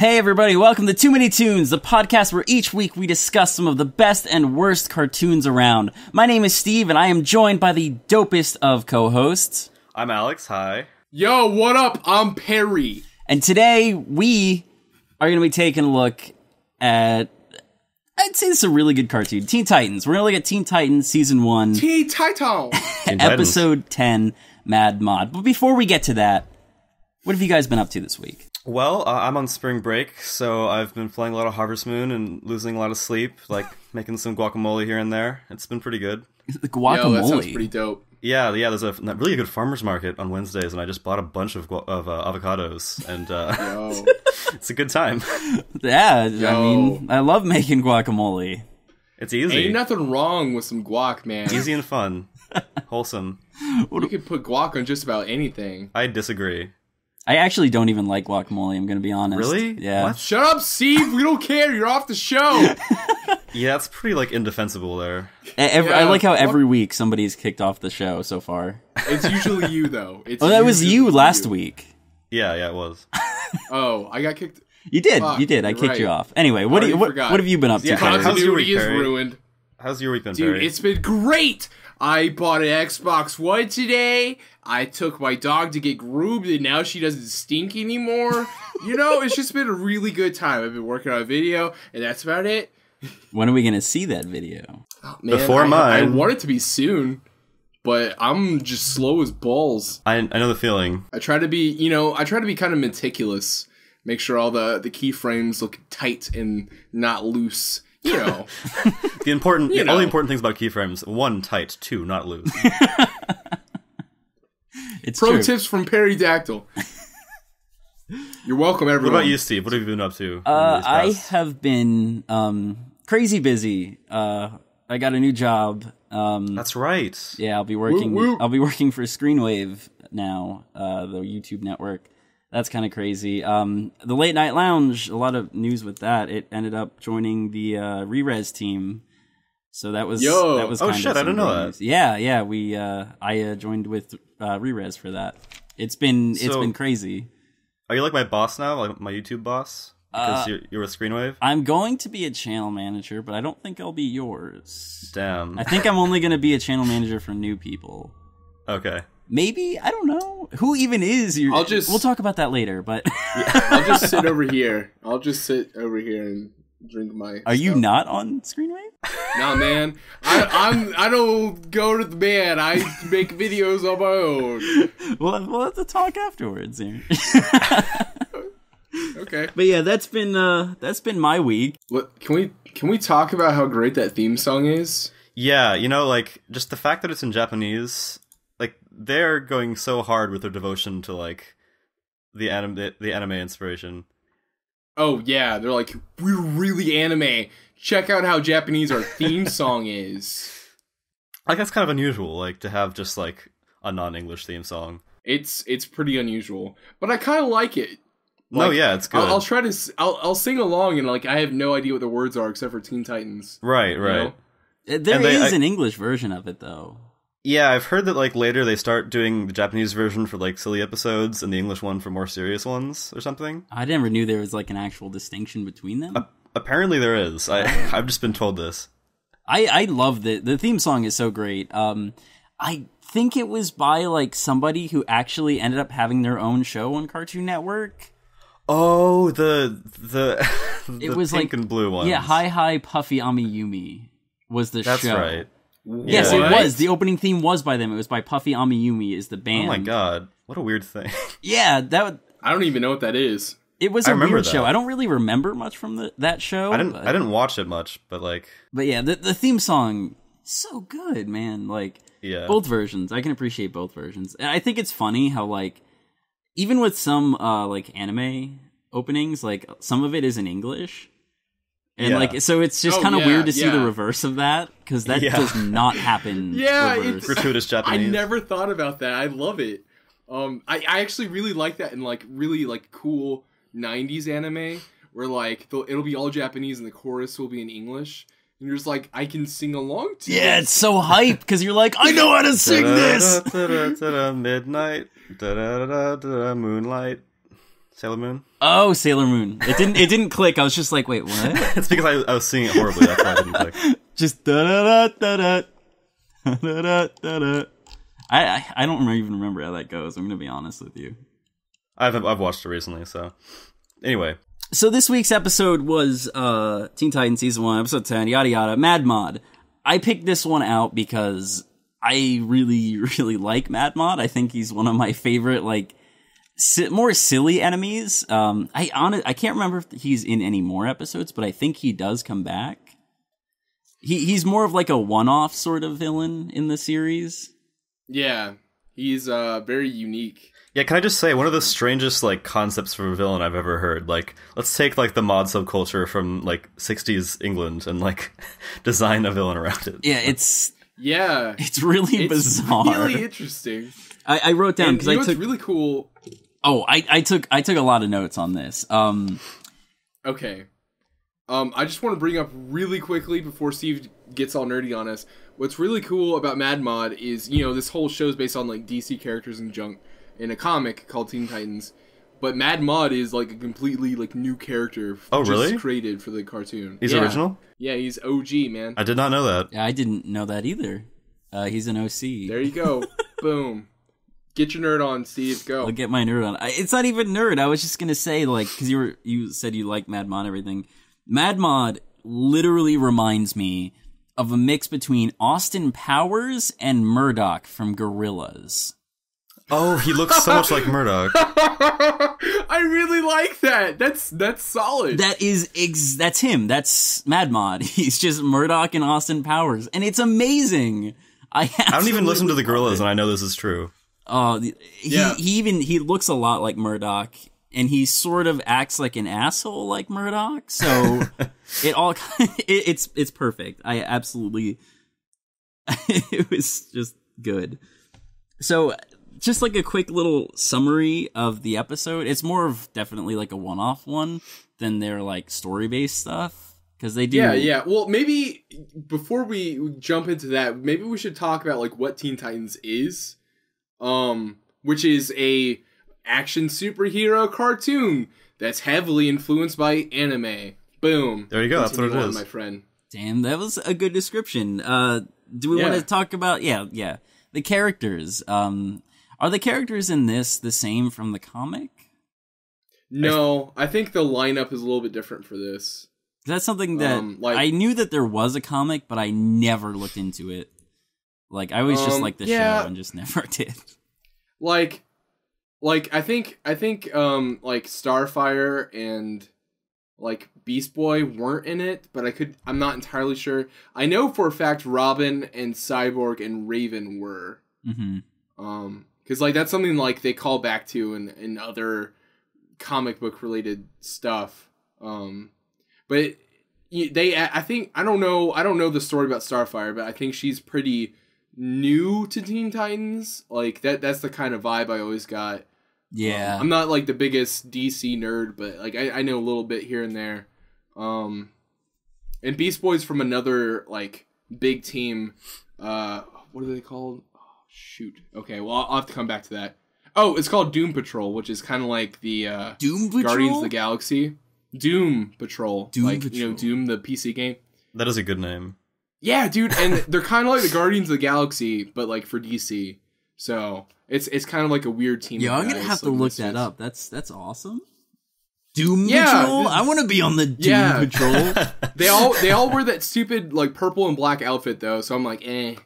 Hey everybody, welcome to Too Many Toonz, the podcast where each week we discuss some of the best and worst cartoons around. My name is Steve, and I am joined by the dopest of co-hosts. I'm Alex, hi. Yo, what up? I'm Perry. And today we are going to be taking a look at, I'd say this is a really good cartoon, Teen Titans. We're going to look at Teen Titans Season 1. Teen Titan. Episode 10, Mad Mod. But before we get to that, what have you guys been up to this week? Well, I'm on spring break, so I've been playing a lot of Harvest Moon and losing a lot of sleep, like making some guacamole here and there. It's been pretty good. The guacamole. Yo, that sounds pretty dope. Yeah, there's a really good farmer's market on Wednesdays, and I just bought a bunch of avocados, and it's a good time. Yeah, I mean, I love making guacamole. It's easy. Ain't nothing wrong with some guac, man. Easy and fun. Wholesome. You can put guac on just about anything. I disagree. I actually don't even like guacamole, I'm going to be honest. Really? Yeah. What? Shut up, Steve. We don't care. You're off the show. Yeah, it's pretty, indefensible there. I like how every week somebody's kicked off the show so far. It's usually you, though. That was you last week. Yeah, it was. Oh, I got kicked. You did. Fuck, you did. I kicked right. you off. Anyway, what have you been up to? Yeah, Perry? how's your Continuity week, is Perry? ruined. How's your week been, Dude, Perry? it's been great. I bought an Xbox One today. I took my dog to get groomed, and now she doesn't stink anymore. You know, it's just been a really good time. I've been working on a video, and that's about it. When are we going to see that video? Oh, man, Before mine. I want it to be soon, but I'm just slow as balls. I know the feeling. I try to be kind of meticulous. Make sure all the keyframes look tight and not loose. You know. The only important things about keyframes: 1, tight; 2, not loose. It's Pro true. tips from Perry Dactyl. You're welcome, everyone. What about you, Steve? What have you been up to? I have been crazy busy. I got a new job. That's right. Yeah, I'll be working. Woo, woo. I'll be working for Screenwave now, the YouTube network. That's kind of crazy. The Late Night Lounge, a lot of news with that. It ended up joining the Re-Res team. So that was Yo. kind Oh, of shit, I didn't know news. Yeah. I joined with Re-Res for that. It's been crazy. Are you like my boss now, like my YouTube boss? Because you're with Screenwave? I'm going to be a channel manager, but I don't think I'll be yours. Damn. I think I'm only going to be a channel manager for new people. Okay. Maybe, I don't know. Who even is your... We'll talk about that later, but... I'll just sit over here. And drink my Are you stuff. not on Screenwave? Nah, man. I don't go to the band. I make videos on my own. We'll have to talk afterwards here. Okay. But yeah, that's been my week. What, can we talk about how great that theme song is? Yeah, just the fact that it's in Japanese, they're going so hard with their devotion to, the anime inspiration. Oh, yeah. They're like, we're really anime. Check out how Japanese our theme song is. That's kind of unusual, to have just, a non-English theme song. It's pretty unusual. But I kind of like it. No, yeah, it's good. I'll try to... I'll sing along, and, I have no idea what the words are except for Teen Titans. Right. You know? There is an English version of it, though. Yeah, I've heard that, later they start doing the Japanese version for, silly episodes and the English one for more serious ones or something. I never knew there was, an actual distinction between them. Apparently there is. I've just been told this. I love the theme song is so great. I think it was by, somebody who actually ended up having their own show on Cartoon Network. Oh, the It was pink and blue ones. Yeah, Hi Puffy Amiyumi was the show. That's right. Yes, What? it was. The opening theme was by them. It was by Puffy Amiyumi is the band. Oh my god, what a weird thing. Yeah, I don't even know what that is. it was a remember weird that. show. I don't really remember much from that show. I didn't watch it much, but But yeah, the theme song so good, man. yeah. Both versions. I can appreciate both versions. And I think it's funny how even with some anime openings, some of it is in English. And Yeah. so it's just Oh, kind of yeah, weird to see the yeah. reverse of that, because that Yeah. does not happen. Yeah, reverse. Gratuitous I Japanese. never thought about that. I love it. I actually really like that in really cool 90s anime where it'll be all Japanese and the chorus will be in English. And you're just I can sing along to Yeah, it. it's so hype because you're like, I know how to sing this. Midnight. Moonlight. Sailor Moon. Oh, Sailor Moon. It didn't click. I was just like, wait, what? It's because I was seeing it horribly. That's why I didn't click. Just da da da da da da da da. I don't even remember how that goes. I'm gonna be honest with you. I've watched it recently, so anyway. So this week's episode was Teen Titans Season 1, Episode 10, yada yada, Mad Mod. I picked this one out because I really, really like Mad Mod. I think he's one of my favorite, like, more silly enemies. I can't remember if he's in any more episodes, but I think he does come back. He's more of like a one-off sort of villain in the series. Yeah, he's very unique. Yeah, can I just say, one of the strangest, like, concepts for a villain I've ever heard. Like, let's take, like, the mod subculture from, like, 60s England and, like, design a villain around it. Yeah, it's really bizarre. Really interesting. I wrote down, because I took... what's really cool... Oh, I took a lot of notes on this. Okay. I just want to bring up really quickly, before Steve gets all nerdy on us, what's really cool about Mad Mod is, this whole show is based on, like, DC characters and junk, in a comic called Teen Titans, but Mad Mod is like a completely like new character. Really? Created for the cartoon. He's original? Yeah, he's OG, man. I did not know that. Yeah, I didn't know that either. He's an OC. There you go. Boom. Get your nerd on, Steve. Go. I'll get my nerd on. It's not even nerd. I was just gonna say, like, because you said you like Mad Mod and everything. Mad Mod literally reminds me of a mix between Austin Powers and Murdoch from Gorillaz. Oh, he looks so much like Murdoch. I really like that. That's solid. That's him. That's Mad Mod. He's just Murdoch and Austin Powers, and it's amazing. I don't even listen to the Gorillaz, and I know this is true. He looks a lot like Murdoch, and he sort of acts like an asshole like Murdoch. So it's perfect. I absolutely. It was just good. So. Just like a quick little summary of the episode. It's more of definitely like a one-off one than their like story-based stuff. Because they do... Yeah. Well, maybe before we jump into that, maybe we should talk about like what Teen Titans is. Which is a action superhero cartoon that's heavily influenced by anime. Boom. There you go. That's what it is. My friend. Damn, that was a good description. Do we want to talk about... Yeah. The characters. Are the characters in this the same from the comic? No, I think the lineup is a little bit different for this. That's something that I knew that there was a comic, but I never looked into it. Like I always just liked the show and just never did. Like I think like Starfire and like Beast Boy weren't in it, but I'm not entirely sure. I know for a fact Robin and Cyborg and Raven were. Mm-hmm. Because like that's something like they call back to in other comic book related stuff. But I don't know the story about Starfire, but I think she's pretty new to Teen Titans. Like that's the kind of vibe I always got. Yeah. I'm not like the biggest DC nerd, but like I know a little bit here and there. And Beast Boy's from another like big team. What are they called? Shoot. Okay, well, I'll have to come back to that. Oh, it's called Doom Patrol, which is kind of like the Doom Patrol? Guardians of the Galaxy. Doom Patrol. Doom, the PC game. That is a good name. Yeah, dude, and they're kind of like the Guardians of the Galaxy, but like for DC. So it's kind of like a weird team. Yeah, I'm gonna have to look that up. That's awesome. Doom Patrol? I want to be on the Doom Patrol. They all wear that stupid like purple and black outfit though, so I'm like, eh.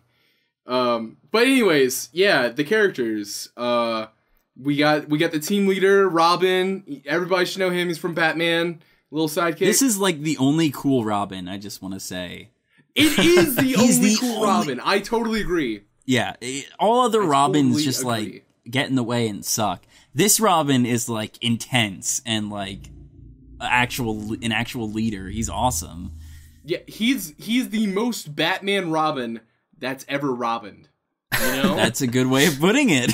But anyways, yeah, the characters. We got the team leader, Robin. Everybody should know him. He's from Batman. Little sidekick. This is like the only cool Robin, I just want to say. It is the only cool Robin. I totally agree. Yeah, all other Robins just like get in the way and suck. This Robin is like intense and like an actual leader. He's awesome. Yeah, he's the most Batman Robin that's ever Robined. You know? That's a good way of putting it.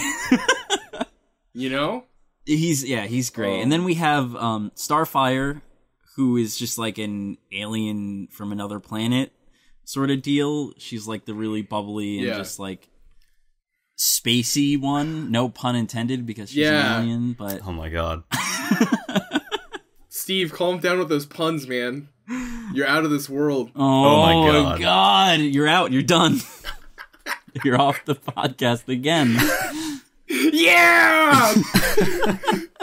You know? He's great. And then we have Starfire, who is just like an alien from another planet sort of deal. She's like the really bubbly and just like spacey one. No pun intended because she's an alien, but oh my god. Steve, calm down with those puns, man. You're out of this world. Oh my God. You're out. You're done. You're off the podcast again. Yeah!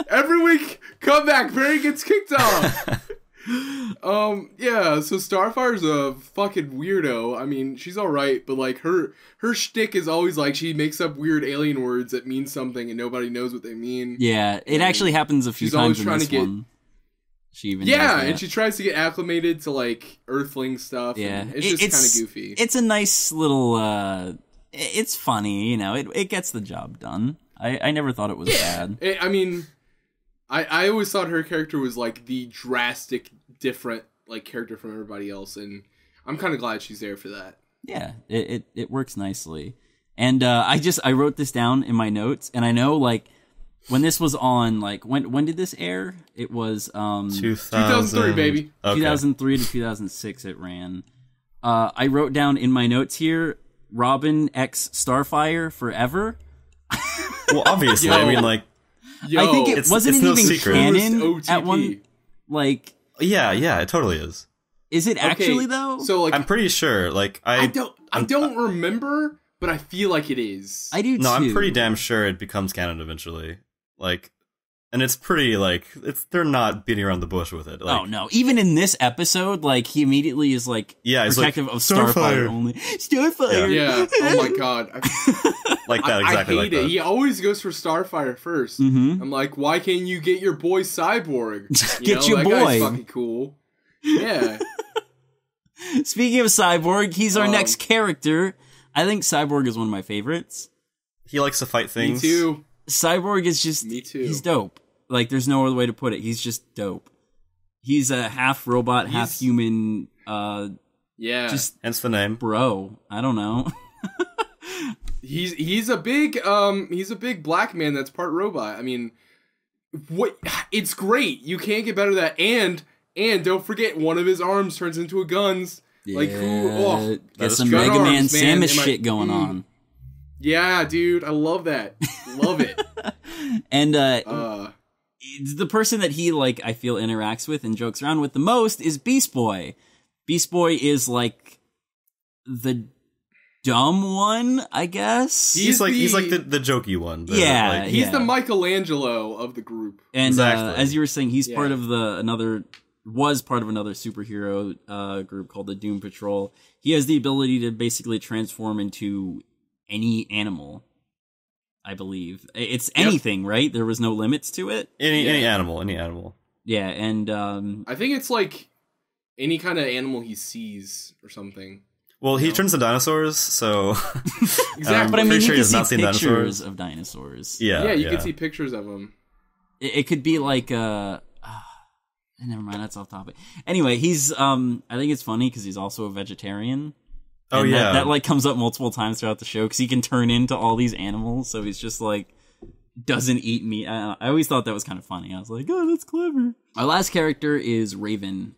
Every week, come back. Barry gets kicked off. Yeah, so Starfire's a fucking weirdo. I mean, she's alright, but like her shtick is always like she makes up weird alien words that mean something and nobody knows what they mean. Yeah, it actually happens a few times in this one. She even does that. And she tries to get acclimated to like Earthling stuff. Yeah, and it's just kind of goofy. It's a nice little. It's funny, you know. It gets the job done. I never thought it was bad. I mean, I always thought her character was like the drastic different like character from everybody else, and I'm kind of glad she's there for that. Yeah, it works nicely. And I wrote this down in my notes, and I know like when this was on, like when did this air? It was 2003, baby. Okay. 2003 to 2006 it ran. I wrote down in my notes here, Robin X Starfire forever. Well, obviously, I mean, like, Yo, I think it wasn't no even secret. canon at one. Like, yeah, it totally is. is it actually though? So like, I'm pretty sure. Like, I don't remember, but I feel like it is. I do too. No, I'm pretty damn sure it becomes canon eventually. Like, and it's pretty like they're not beating around the bush with it. Like, oh no! Even in this episode, like he immediately is like he's protective like, of Starfire only. Starfire. Yeah. Oh my god. like that exactly. I hate like it. that. He always goes for Starfire first. Mm-hmm. I'm like, why can't you get your boy Cyborg? Get your that boy. guy's fucking cool. Yeah. Speaking of Cyborg, he's our next character. I think Cyborg is one of my favorites. He likes to fight things. Me too. Cyborg is just, Me too. he's dope. Like, there's no other way to put it. He's just dope. He's a half robot, half human, Yeah. just Hence the name. bro. I don't know. He's a big black man that's part robot. I mean, what? It's great. You can't get better than that. And don't forget, one of his arms turns into a gun's. Like who? Oh, Got some true. Mega Gun Man arms, man. Samus shit going on. yeah, dude. I love that. Love it. And the person that he, like, I feel interacts with and jokes around with the most is Beast Boy. Beast Boy is like the dumb one, I guess. He's like the jokey one. Yeah, He's the Michelangelo of the group. And Exactly. as you were saying, he's Yeah. part of another superhero group called the Doom Patrol. He has the ability to basically transform into any animal, I believe. It's anything, right? There was no limits to it. Any animal. Yeah, and I think it's like any kind of animal he sees or something. Well, he turns to dinosaurs, so Exactly. but I mean, pretty you sure can he's see not seen pictures dinosaurs. of dinosaurs. Yeah, you can see pictures of him. It could be like never mind, that's off topic. Anyway, he's I think it's funny because he's also a vegetarian. Oh, And yeah. that like comes up multiple times throughout the show because he can turn into all these animals. So he's just like doesn't eat meat. I always thought that was kind of funny. I was like, oh, that's clever. Our last character is Raven.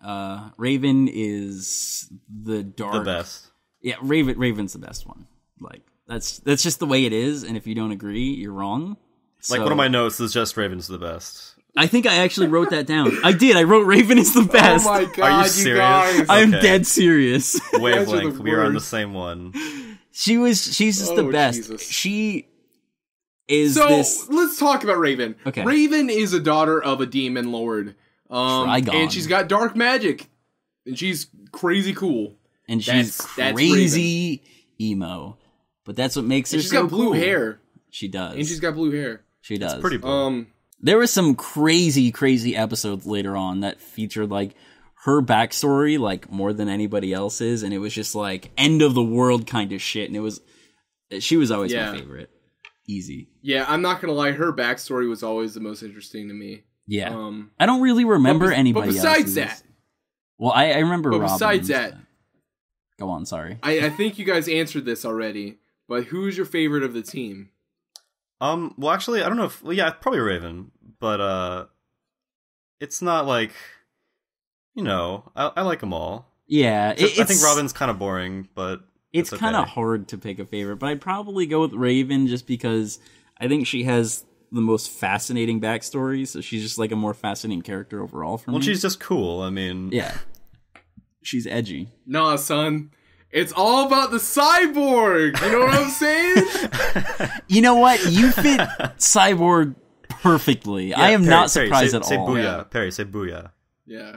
Raven is the dark. The best. Yeah, Raven's the best one. Like that's just the way it is. And if you don't agree, you're wrong. Like, So- one of my notes is just Raven's the best. I think I actually wrote that down. I did. I wrote Raven is the best. Oh my god, Are you you serious? guys. I'm Okay. dead serious. Wavelength. the We are on the worst. same one. She's just the Oh, best. Jesus. She is So this. let's talk about Raven. Okay. Raven is a daughter of a demon lord. Trigon. And she's got dark magic. And she's crazy cool. And she's that's crazy emo. But that's what makes her And she's so got blue cool. hair. She does. And she's got blue hair. She does. Pretty bold. There were some crazy episodes later on that featured like her backstory like more than anybody else's, and it was just like end of the world kind of shit. And she was always my favorite. Easy. Yeah, I'm not gonna lie, her backstory was always the most interesting to me. Yeah. I don't really remember anybody But besides else's. that, Well, I remember but Robin's. besides that, Go on, sorry. I think you guys answered this already. But who's your favorite of the team? Well, actually, I don't know if... Well, yeah, probably Raven. But, it's not like... You know, I like them all. Yeah. I think Robin's kind of boring, but... It's okay. kind of hard to pick a favorite, but I'd probably go with Raven just because I think she has the most fascinating backstory, so she's just like a more fascinating character overall for me. Well, she's just cool. I mean, yeah, she's edgy. Nah, son. It's all about the cyborg. You know what I'm saying? You know what? You fit Cyborg perfectly. Yeah, I am Perry, not Perry, surprised say, at say all. Booyah. Yeah. Perry, say booyah. Yeah.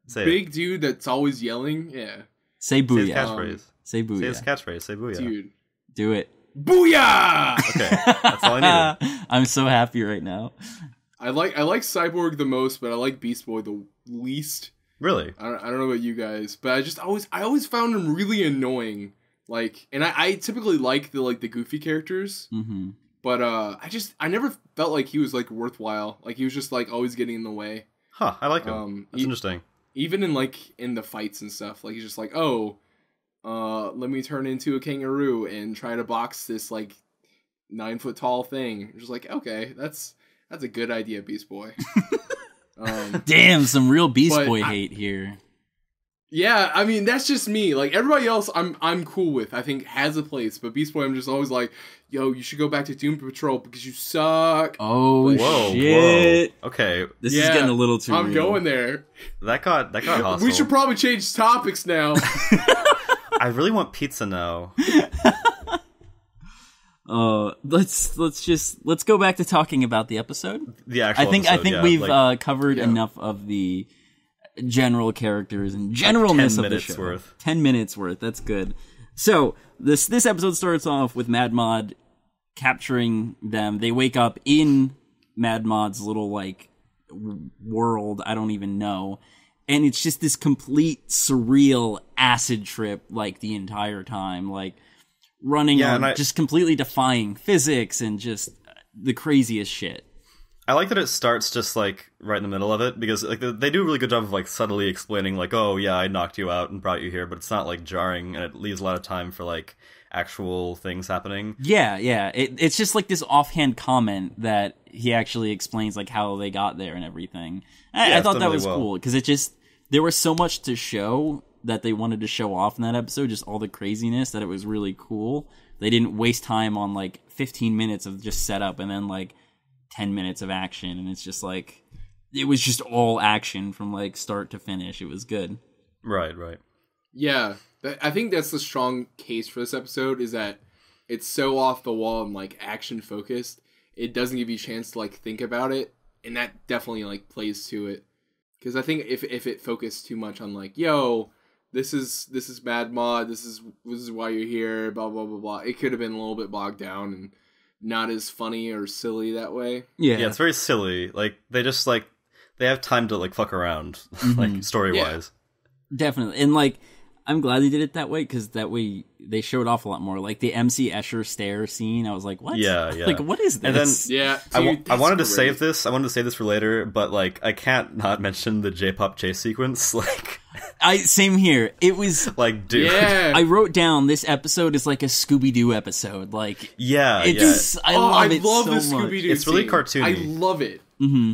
Say Big dude that's always yelling. Yeah. Say Say his booyah. catchphrase. Say booyah. Say his catchphrase. Say booyah. Dude. Do it. Booyah! Okay, that's all I needed. I'm so happy right now. I like Cyborg the most, but I like Beast Boy the least. Really? I don't know about you guys, but I always found him really annoying. Like, and I typically like the goofy characters, Mm-hmm. but I never felt like he was like worthwhile. Like he was just like always getting in the way. Huh, I like him. That's interesting. Even in the fights and stuff, like he's just like, let me turn into a kangaroo and try to box this like 9-foot tall thing. Just like, okay, that's a good idea, Beast Boy. Damn, some real Beast but Boy hate here. Yeah, I mean that's just me. Like everybody else, I'm cool with. I think has a place, but Beast Boy, I'm just always like, yo, you should go back to Doom Patrol because you suck. Oh Whoa, shit! whoa. Okay, This is getting a little too. I'm real. going there. that got hostile. We should probably change topics now. I really want pizza now. Let's go back to talking about the episode. The actual I think episode, we've covered enough of the general characters and generalness of the show. 10 minutes worth. That's good. So this episode starts off with Mad Mod capturing them. They wake up in Mad Mod's little like world. I don't even know. And it's just this complete surreal acid trip like the entire time. Like running on just completely defying physics and just the craziest shit. I like that it starts just like right in the middle of it because like they do a really good job of like subtly explaining like, oh yeah, I knocked you out and brought you here, but it's not like jarring and it leaves a lot of time for like actual things happening. Yeah. It's just like this offhand comment that he actually explains like how they got there and everything. I thought that was cool because there was so much to show that they wanted to show off in that episode, just all the craziness, that it was really cool. They didn't waste time on like 15 minutes of just setup and then like 10 minutes of action, and it's just like it was just all action from like start to finish. It was good. Right. Yeah, I think that's the strong case for this episode is that it's so off the wall and like action focused. It doesn't give you a chance to like think about it, and that definitely like plays to it. Because I think if it focused too much on like, yo, this is Mad Mod, this is why you're here, blah blah blah blah, it could have been a little bit bogged down and not as funny or silly that way. Yeah, it's very silly. Like they just like they have time to like fuck around, like story wise. Definitely, and like I'm glad they did it that way because that way they showed off a lot more. Like the MC Escher stare scene, I was like, what? Yeah. Like what is this? And then I wanted to save this. I wanted to save this for later, but like I can't not mention the J-pop chase sequence. Like same here. It was like, dude. Yeah. I wrote down this episode is like a Scooby-Doo episode. Like it's I love it so the much. Scooby-Doo It's really scene. cartoony. I love it. Mm-hmm.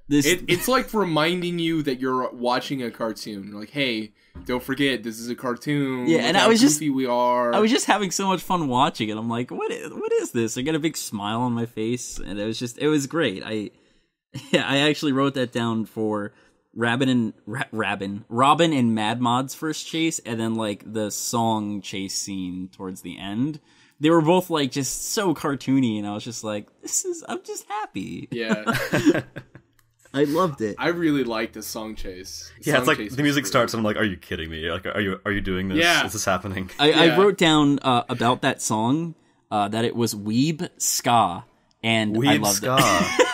It's like reminding you that you're watching a cartoon. Like, hey, don't forget this is a cartoon. Yeah, Look and how I was goofy we are. I was just having so much fun watching it. I'm like, what is this? I got a big smile on my face, and it was great. I actually wrote that down for Robin and Mad Mod's first chase, and then like the song chase scene towards the end. They were both like just so cartoony, and I was just like, I'm just happy. Yeah. I loved it. I really liked the song chase. It's like the music starts and I'm like, are you kidding me? Like, are you doing this? Yeah. Is this happening? I wrote down about that song that it was Weeb Ska, and I loved ska. it.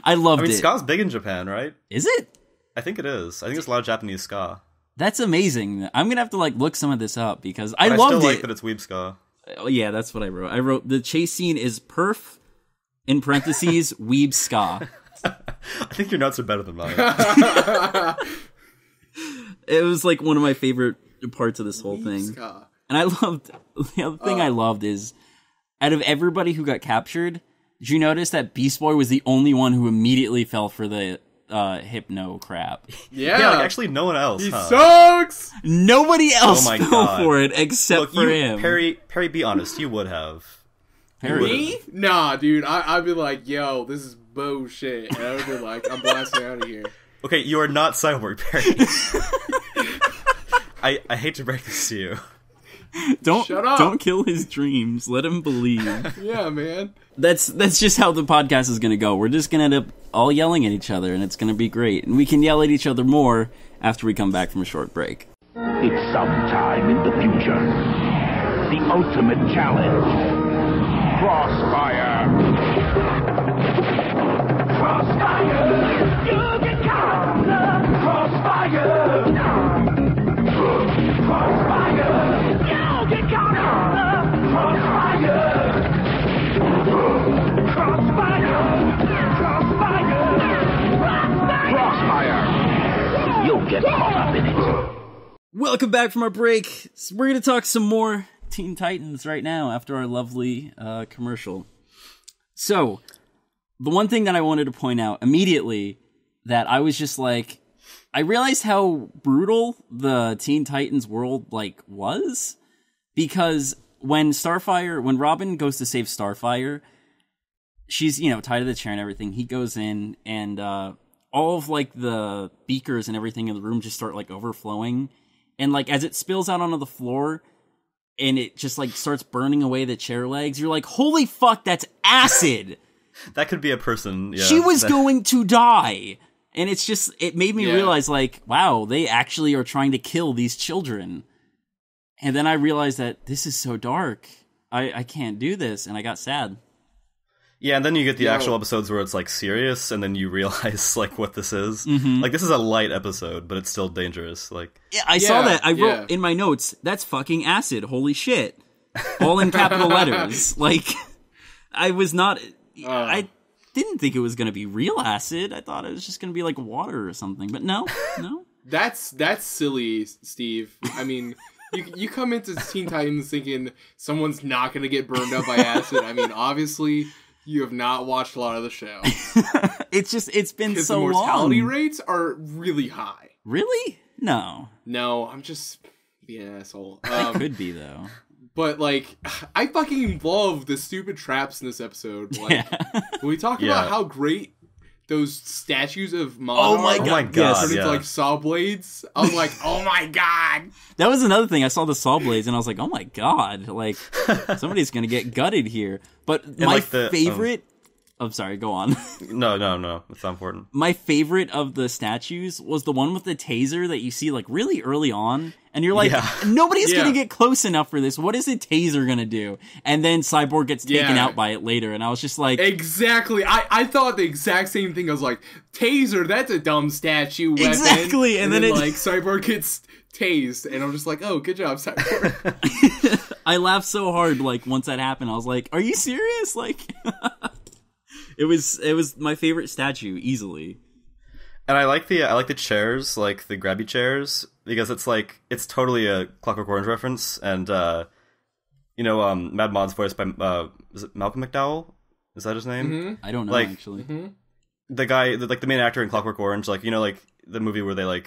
I loved it. Ska's big in Japan, right? Is it? I think it is. I think there's a lot of Japanese ska. That's amazing. I'm gonna have to like look some of this up because I loved still it. like that it's weeb ska. Oh, yeah, that's what I wrote. I wrote the chase scene is perf in parentheses Weeb Ska. I think your notes are better than mine. It was like one of my favorite parts of this whole thing. Ska. And I loved the other thing I loved is out of everybody who got captured, did you notice that Beast Boy was the only one who immediately fell for the hypno crap? Yeah. Like actually no one else. He sucks. Nobody else Oh my fell God. for it except Look, for him. Perry, be honest, you would have. Period. Me? Nah, dude. I'd be like, yo, this is bullshit. And I would be like, I'm blasting out of here. Okay, you are not Cyborg, Perry. I hate to break this to you. Shut up. Don't kill his dreams. Let him believe. Yeah, man. That's just how the podcast is going to go. We're just going to end up all yelling at each other, and it's going to be great. And we can yell at each other more after we come back from a short break. It's sometime in the future. The ultimate challenge. Crossfire. Crossfire. You get caught. Crossfire. Crossfire. You get caught. Crossfire. Crossfire. Crossfire. Crossfire. You'll get caught up in it. Welcome back from our break. So we're going to talk some more Teen Titans right now after our lovely commercial. So, the one thing that I wanted to point out immediately that I was just like, I realized how brutal the Teen Titans world was, because when Robin goes to save Starfire, she's, tied to the chair and everything. He goes in and all of the beakers and everything in the room just start overflowing. And as it spills out onto the floor and it just starts burning away the chair legs, you're like, holy fuck, that's acid. That could be a person. Yeah. She was going to die. And it made me realize wow, they actually are trying to kill these children. And then I realized that this is so dark. I can't do this. And I got sad. Yeah, and then you get the actual episodes where it's serious, and then you realize what this is. Mm-hmm. This is a light episode, but it's still dangerous. Yeah, I saw that. I wrote in my notes, that's fucking acid. Holy shit. All in capital letters. I was not. I didn't think it was going to be real acid. I thought it was just going to be water or something. But no. That's silly, Steve. I mean, you come into Teen Titans thinking someone's not going to get burned up by acid. I mean, obviously, you have not watched a lot of the show. It's been so long. The mortality rates are really high. Really? No, I'm just being an asshole. It could be, though. But, I fucking love the stupid traps in this episode. When we talk about how great those statues of Mon oh my god, turn into saw blades. I was like, oh my god. That was another thing. I saw the saw blades and I was like, oh my god, somebody's gonna get gutted here. But my favorite I'm sorry, go on. No, it's not important. My favorite of the statues was the one with the taser that you see really early on, and you're like, nobody's gonna get close enough for this. What is a taser gonna do? And then Cyborg gets taken out by it later, and I was just like, exactly. I thought the exact same thing. I was like, taser, that's a dumb statue weapon. Exactly, and then Cyborg gets tased, and I'm just like, oh, good job, Cyborg. I laughed so hard once that happened. I was like, are you serious? It was my favorite statue, easily. And I like the chairs, the grabby chairs, because it's totally a Clockwork Orange reference, and Mad Mod's voiced by is it Malcolm McDowell? Is that his name? Mm-hmm. I don't know actually. Mm-hmm. The guy, the main actor in Clockwork Orange, the movie where they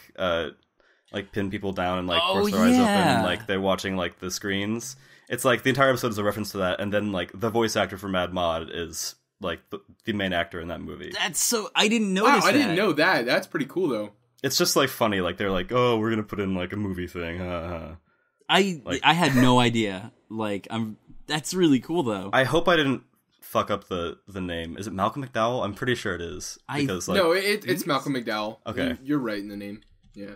pin people down and force their eyes open, and they're watching the screens. It's the entire episode is a reference to that, and then the voice actor for Mad Mod is the main actor in that movie. That's so... I didn't notice that. I didn't know that. That's pretty cool, though. It's just, funny. They're oh, we're gonna put in, a movie thing. I had no idea. That's really cool, though. I hope I didn't fuck up the name. Is it Malcolm McDowell? I'm pretty sure it is. Because, no, it's Malcolm McDowell. Okay. You're right in the name. Yeah.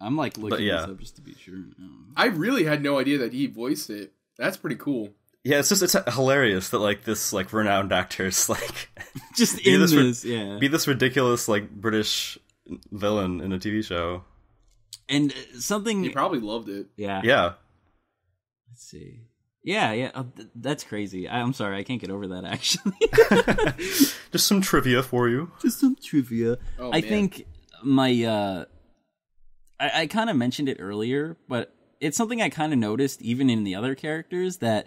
I'm, looking this up just to be sure. I really had no idea that he voiced it. That's pretty cool. Yeah, it's hilarious that this renowned actor's just in this, be this ridiculous British villain in a TV show, and something he probably loved it. Yeah. Let's see. Yeah. Oh, that's crazy. I'm sorry, I can't get over that. Actually, just some trivia for you. Oh, I think my I kind of mentioned it earlier, but it's something I kind of noticed even in the other characters that.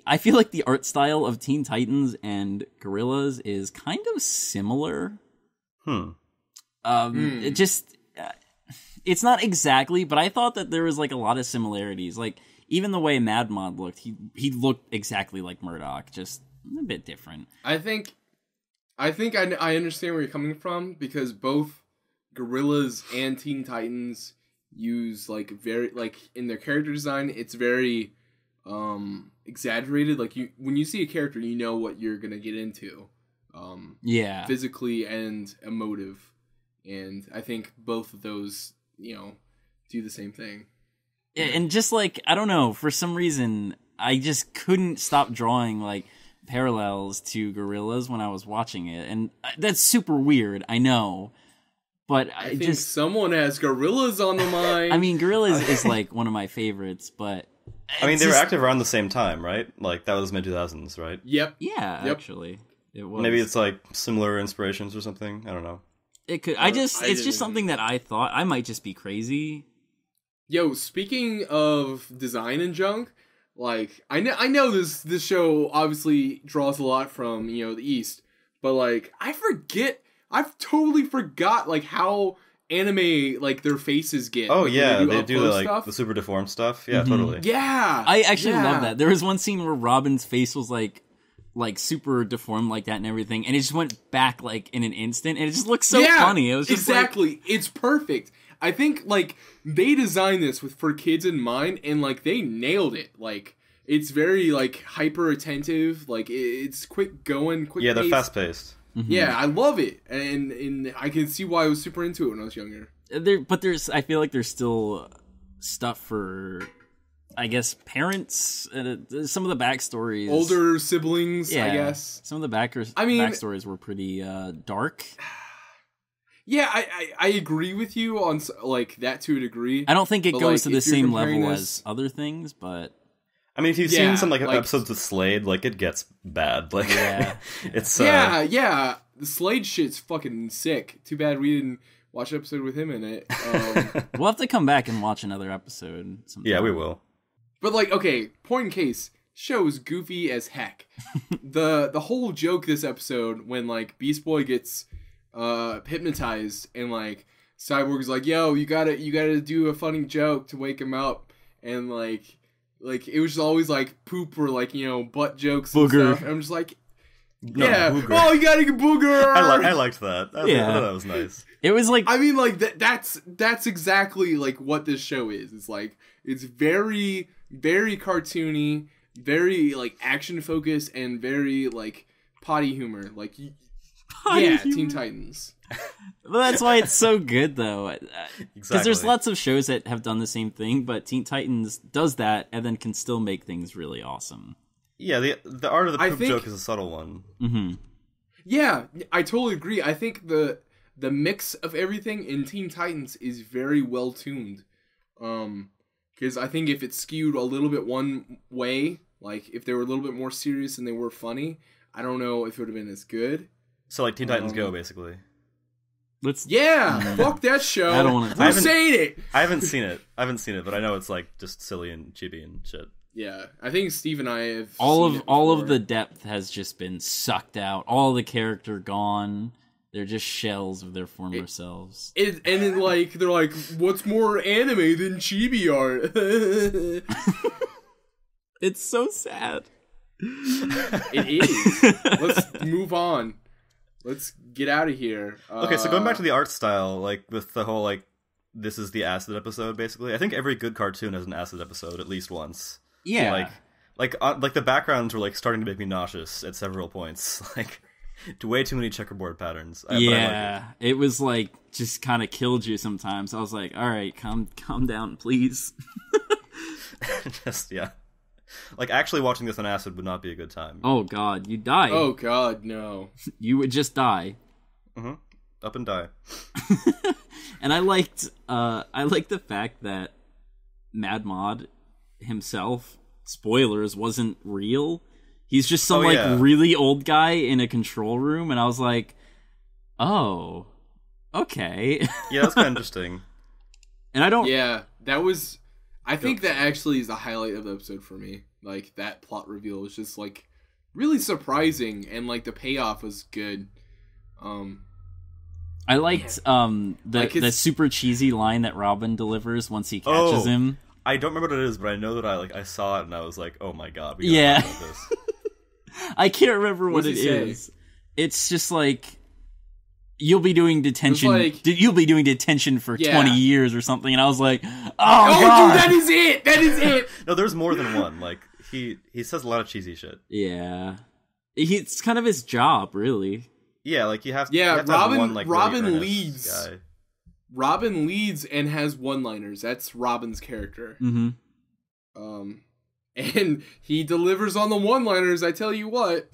I feel like the art style of Teen Titans and Gorillas is kind of similar. It just, it's not exactly, but I thought that there was a lot of similarities. even the way Mad Mod looked, he looked exactly like Murdoch, just a bit different. I think I understand where you're coming from, because both Gorillaz and Teen Titans use like very like in their character design, it's very exaggerated. Like when you see a character, you know what you're gonna get into. Physically and emotive, and I think both of those, do the same thing. Yeah, and just like, I don't know, for some reason I just couldn't stop drawing like parallels to Gorillaz when I was watching it, and that's super weird, I know, but I think someone has Gorillaz on the mind. I mean, Gorillaz is like one of my favorites, but I mean, they were active around the same time, right? Like that was mid-2000s, right? Yep. Yeah, actually. It was. Maybe it's like similar inspirations or something. I don't know. It could. It's just something that I thought. I might just be crazy. Yo, speaking of design and junk, like I know this show obviously draws a lot from the East, but like I've totally forgot like how anime like their faces get. Oh like, yeah, they do like stuff. the super deformed stuff. Yeah, totally. Yeah, I actually love that. There was one scene where Robin's face was like super deformed like that and everything, and it just went back like in an instant, and it just looked so funny. It was just exactly it's perfect. I think like they designed this for kids in mind, and like they nailed it. Like it's very like hyper attentive, like it's quick going, quick. Yeah, they're fast paced. Mm-hmm. Yeah, I love it, and I can see why I was super into it when I was younger. I feel like there's still stuff for, I guess, parents, some of the backstories, older siblings, I guess. Some of the backstories were pretty dark. Yeah, I agree with you on like that to a degree. I don't think it goes to the same level as other things, but I mean, if you've seen some like episodes of Slade, like it gets bad. Like it's yeah, the Slade shit's fucking sick. Too bad we didn't watch an episode with him in it. We'll have to come back and watch another episode sometime. Yeah, we will. But like, okay, point in case, show is goofy as heck. the whole joke this episode when like Beast Boy gets hypnotized and like Cyborg's like, yo, you gotta do a funny joke to wake him up, and like it was always like poop or like butt jokes and booger stuff. And I'm just like, booger. Oh, you gotta get booger. I liked that. I thought that was nice. It was like, I mean, like that's exactly like what this show is. It's like it's very very cartoony, very like action focused, and very like potty humor. Like humor. Teen Titans. Well, that's why it's so good, though. Because there's lots of shows that have done the same thing, but Teen Titans does that and then can still make things really awesome. Yeah, the art of the poop joke is a subtle one. Mm-hmm. Yeah, I totally agree. I think the mix of everything in Teen Titans is very well tuned. Because I think if it skewed a little bit one way, like if they were a little bit more serious and they were funny, I don't know if it would have been as good. So like Teen Titans Go, basically. Fuck that show. I don't want to. Who's saying it? I haven't seen it, but I know it's like just silly and chibi and shit. Yeah, I think Steve and I have all of the depth has just been sucked out. All the character gone. They're just shells of their former selves. They're like, what's more anime than chibi art? It's so sad. It is. Let's move on. Let's get out of here. Okay, so going back to the art style, like with the whole like this is the acid episode, basically. I think every good cartoon has an acid episode at least once. Yeah, like the backgrounds were like starting to make me nauseous at several points. Like way too many checkerboard patterns. It was like just kind of killed you sometimes. I was like, all right, calm down, please. Just like actually watching this on acid would not be a good time. Oh god, you'd die. Oh god, no. You would just die. Mm-hmm. Up and die. And I liked the fact that Mad Mod himself, spoilers, wasn't real. He's just some really old guy in a control room, and I was like, oh, okay. Yeah, that's kind of interesting. And I don't. Yeah, that was. I think that actually is the highlight of the episode for me. Like that plot reveal was just like really surprising, and like the payoff was good. I liked the super cheesy line that Robin delivers once he catches him. I don't remember what it is, but I know that I saw it and I was like, oh my god, we Yeah. gotta talk about this. I can't remember what it What's he say? is. It's just like you'll be doing detention. like- You'll be doing detention for Yeah. 20 years or something. And I was like, oh Oh, god, dude, that is it. That is it. No, there's more than one. Like he says a lot of cheesy shit. yeah. It's kind of his job, really. Yeah, like you have. Yeah, you have to have Robin- one, like, really Robin earnest leads. guy. Robin leads and has one-liners. That's Robin's character. Mm-hmm. And he delivers on the one-liners. I tell you what.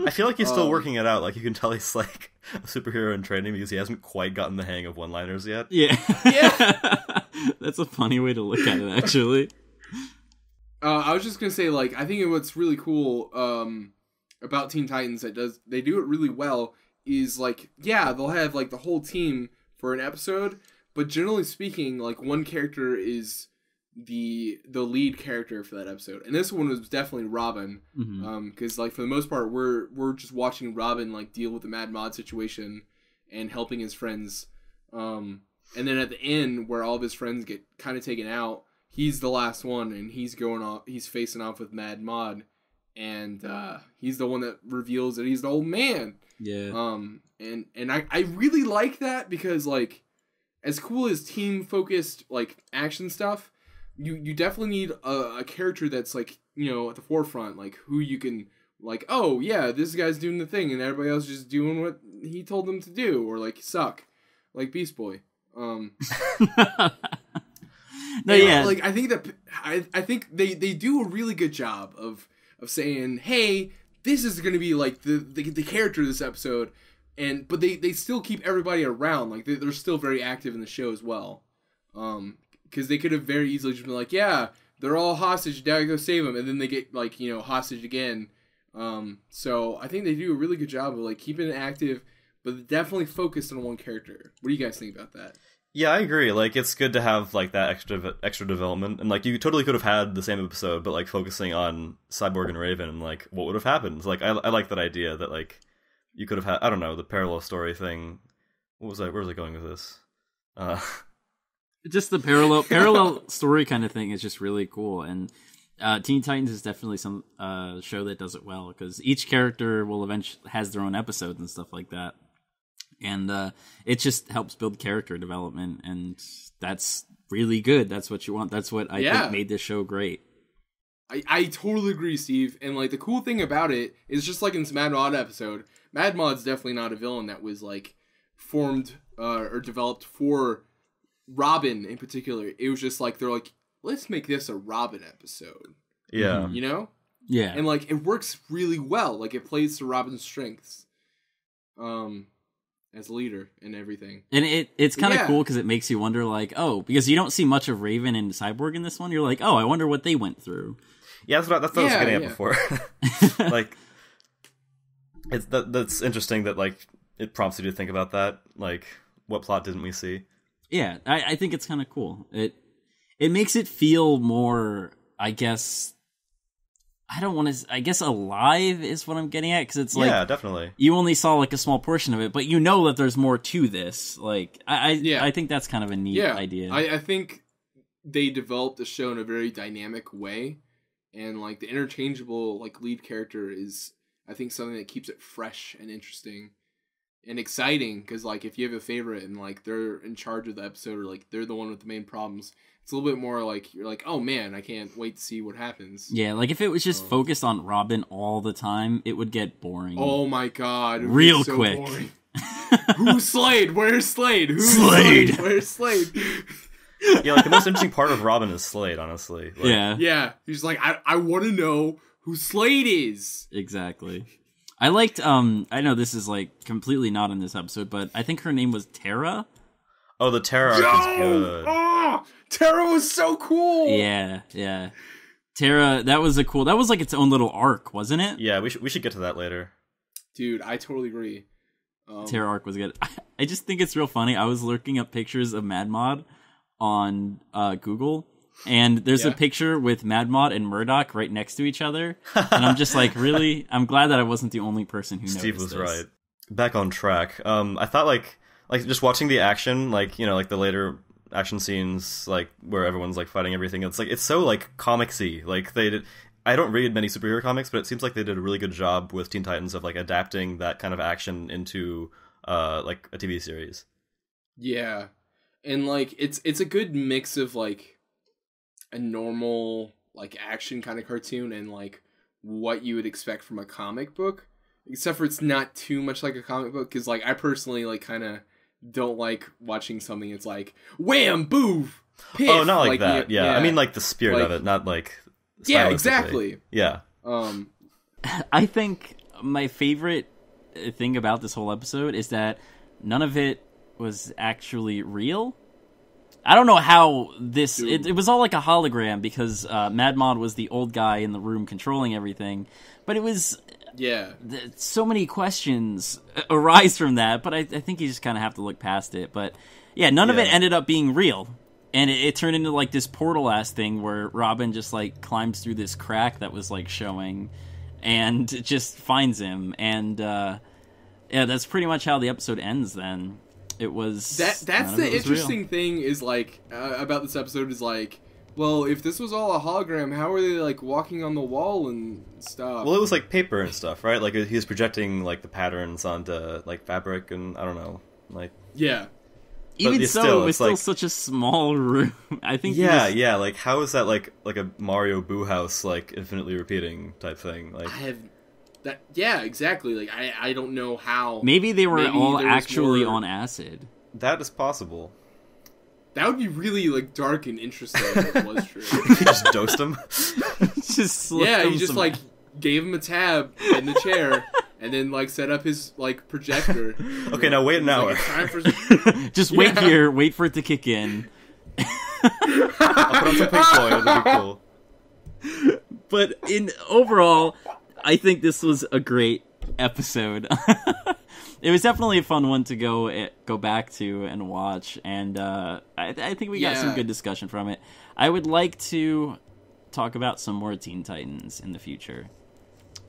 I feel like he's still working it out. Like you can tell he's like a superhero in training because he hasn't quite gotten the hang of one-liners yet. Yeah. Yeah. That's a funny way to look at it, actually. I was just gonna say, like, I think what's really cool about Teen Titans they do it really well is, like, yeah, they'll have like the whole team for an episode, but generally speaking, like, one character is the lead character for that episode, and this one was definitely Robin, because like for the most part we're just watching Robin like deal with the Mad Mod situation and helping his friends, and then at the end where all of his friends get kind of taken out, he's the last one and he's facing off with Mad Mod, and he's the one that reveals that he's the old man. Yeah. And I really like that because, like, as cool as team focused like action stuff, you definitely need a character that's like, you know, at the forefront, like who you can like, oh yeah, this guy's doing the thing and everybody else is just doing what he told them to do, or like suck, like Beast Boy. No, yeah. Like I think they do a really good job of saying, hey, this is gonna be like the character of this episode, but they still keep everybody around, like they're still very active in the show as well. Because they could have very easily just been like, yeah, they're all hostage, gotta go save them, and then they get, like, you know, hostage again. So I think they do a really good job of like keeping it active, but definitely focused on one character. What do you guys think about that? Yeah, I agree. Like, it's good to have like that extra development, and like you totally could have had the same episode, but like focusing on Cyborg and Raven, and like what would have happened. Like, I like that idea that like you could have had, I don't know, the parallel story thing. Where was I going with this? Just the parallel story kind of thing is just really cool, and Teen Titans is definitely some show that does it well, because each character will eventually has their own episodes and stuff like that, and it just helps build character development, and that's really good. That's what you want. That's what I think made this show great. I totally agree, Steve. And like the cool thing about it is, just like in this Mad Mod episode, Mad Mod's definitely not a villain that was like formed or developed for Robin in particular. It was just like, they're like, let's make this a Robin episode. Yeah. You know? Yeah. And like it works really well. Like it plays to Robin's strengths. As leader and everything. And it's kind of cool because it makes you wonder, like, oh, because you don't see much of Raven and Cyborg in this one. You're like, oh, I wonder what they went through. Yeah, that's what I was getting at before. Like, that's interesting that like it prompts you to think about that. Like, what plot didn't we see? Yeah, I think it's kind of cool. It makes it feel more, I guess. I don't want to. I guess alive is what I'm getting at, because it's like, yeah, definitely. You only saw like a small portion of it, but you know that there's more to this. Like, I think that's kind of a neat idea. I think they developed the show in a very dynamic way, and like the interchangeable like lead character is, I think, something that keeps it fresh and interesting and exciting. Because like if you have a favorite and like they're in charge of the episode, or like they're the one with the main problems, it's a little bit more like, you're like, oh man, I can't wait to see what happens. Yeah, like if it was just focused on Robin all the time, it would get boring. Oh my god. Real quick. Boring. Who's Slade? Where's Slade? Who's Slade? Where's Slade? Yeah, like the most interesting part of Robin is Slade, honestly. Like, Yeah. He's like, I want to know who Slade is. Exactly. I liked, I know this is like completely not in this episode, but I think her name was Tara. Oh, the Terra arc is good. Oh, Tara was so cool. Yeah. Tara, that was like its own little arc, wasn't it? Yeah, we should get to that later. Dude, I totally agree. Tara arc was good. I just think it's real funny. I was looking up pictures of Mad Mod on Google, and there's a picture with Mad Mod and Murdoch right next to each other, and I'm just like, really? I'm glad that I wasn't the only person who noticed Steve was this. right. Back on track. I thought like just watching the action, like, you know, like the later action scenes, like where everyone's like fighting everything. It's so like comicsy. Like I don't read many superhero comics, but it seems like they did a really good job with Teen Titans of like adapting that kind of action into like a TV series. Yeah, and like it's a good mix of like a normal like action kind of cartoon and like what you would expect from a comic book, except for it's not too much like a comic book, because like I personally like kind of don't like watching something it's like wham boo piff. Oh, not like that. Yeah, I mean like the spirit like, of it, not like yeah, exactly. Yeah. I think my favorite thing about this whole episode is that none of it was actually real. I don't know how this... It was all like a hologram because Mad Mod was the old guy in the room controlling everything. But it was... Yeah. So many questions arise from that, but I think you just kind of have to look past it. But yeah, none of it ended up being real. And it turned into like this portal-ass thing where Robin just like climbs through this crack that was like showing and just finds him. And yeah, that's pretty much how the episode ends then. It was... That's the interesting thing is like about this episode is like, well, if this was all a hologram, how are they like walking on the wall and stuff? Well, it was like paper and stuff, right? Like he was projecting like the patterns onto like fabric and I don't know, like yeah. Even so, it was still like, such a small room. I think. Yeah. Like, how is that like a Mario Boo House like infinitely repeating type thing? Like, I have that. Yeah, exactly. Like, I don't know how. Maybe they were all actually on acid. That is possible. That would be really like dark and interesting if it was true. He just dosed him. He just like gave him a tab in the chair. And then, like, set up his, like, projector. Okay, now wait an hour. Like, time for... Just wait here. Wait for it to kick in. I'll put on some Pink Floyd. It'll be cool. But overall, I think this was a great episode. It was definitely a fun one to go back to and watch. And I think we got some good discussion from it. I would like to talk about some more Teen Titans in the future.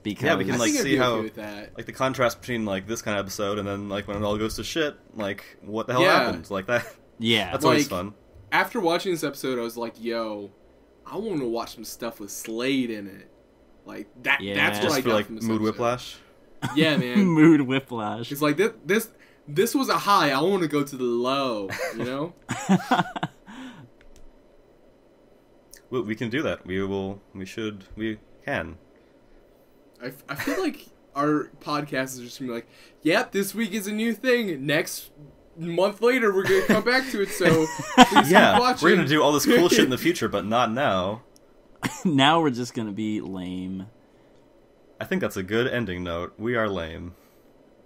Because we can like see how like the contrast between like this kind of episode and then like when it all goes to shit, like what the hell happened, like that. Yeah, that's always fun. After watching this episode, I was like, "Yo, I want to watch some stuff with Slade in it." Like that. Yeah. That's what just I for got like from this mood episode. whiplash. Yeah, man. Mood whiplash. It's like this was a high. I want to go to the low. You know. Well, we can do that. We can. I feel like our podcast is just gonna be like, yep, this week is a new thing. Next month later, we're gonna come back to it. So please keep watching. We're gonna do all this cool shit in the future, but not now. Now we're just gonna be lame. I think that's a good ending note. We are lame.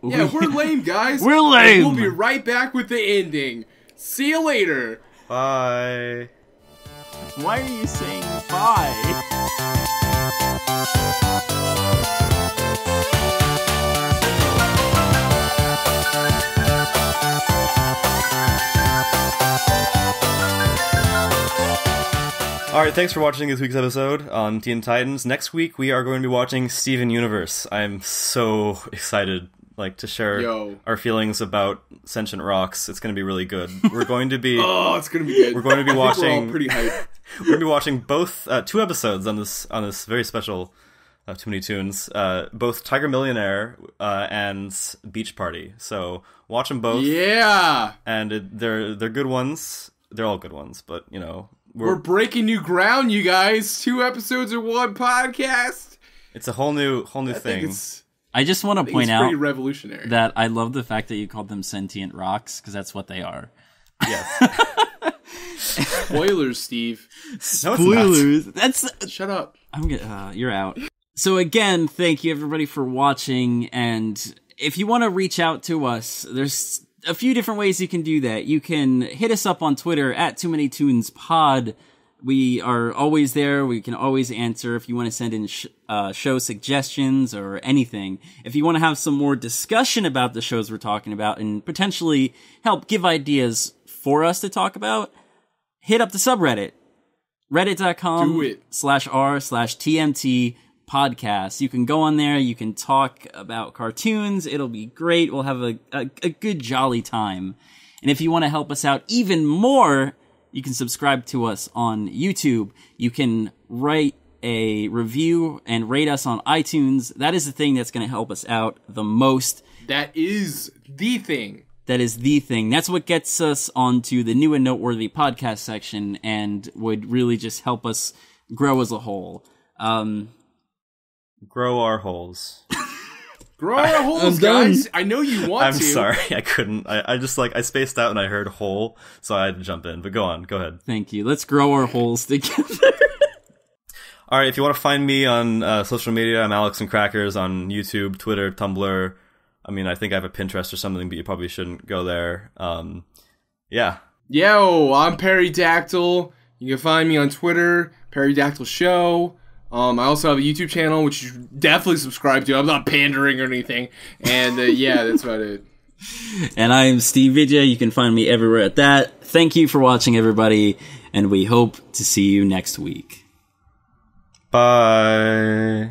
Yeah, we're lame, guys. We're lame. And we'll be right back with the ending. See you later. Bye. Why are you saying bye? Alright, thanks for watching this week's episode on Teen Titans. Next week, we are going to be watching Steven Universe. I'm so excited, like, to share our feelings about sentient rocks. It's going to be really good. We're going to be... Oh, it's going to be good. We're going to be watching... We're all pretty hyped. We're going to be watching both, 2 episodes on this very special Too Many Toons. Both Tiger Millionaire and Beach Party. So, watch them both. Yeah! And they're good ones. They're all good ones, but, you know... We're breaking new ground, you guys. 2 episodes in one podcast. It's a whole new thing. I just want to point out pretty revolutionary. That I love the fact that you called them sentient rocks, because that's what they are. Yes. Spoilers, Steve. Spoilers. Shut up. You're out. So again, thank you everybody for watching, and if you want to reach out to us, there's a few different ways you can do that. You can hit us up on Twitter at Too Many Toons Pod. We are always there. We can always answer if you want to send in show suggestions or anything. If you want to have some more discussion about the shows we're talking about and potentially help give ideas for us to talk about, hit up the subreddit. Reddit.com/r/TMT podcast. You can go on there. You can talk about cartoons. It'll be great. We'll have a good jolly time. And if you want to help us out even more, you can subscribe to us on YouTube. You can write a review and rate us on iTunes. That is the thing that's going to help us out the most. That is the thing. That is the thing. That's what gets us onto the new and noteworthy podcast section and would really just help us grow as a whole. Grow our holes. Grow our holes, guys. I know you want I'm to. sorry, I couldn't. I just I spaced out and I heard hole, so I had to jump in. But go on, go ahead. Thank you. Let's grow our holes together. All right, if you want to find me on social media, I'm Alex and Crackers on YouTube, Twitter, Tumblr. I mean, I think I have a Pinterest or something, but you probably shouldn't go there. Yeah. Yo, I'm Peridactyl. You can find me on Twitter, Peridactyl Show. I also have a YouTube channel, which you should definitely subscribe to. I'm not pandering or anything. And yeah, that's about it. And I'm Steve Vijay. You can find me everywhere at that. Thank you for watching, everybody, and we hope to see you next week. Bye.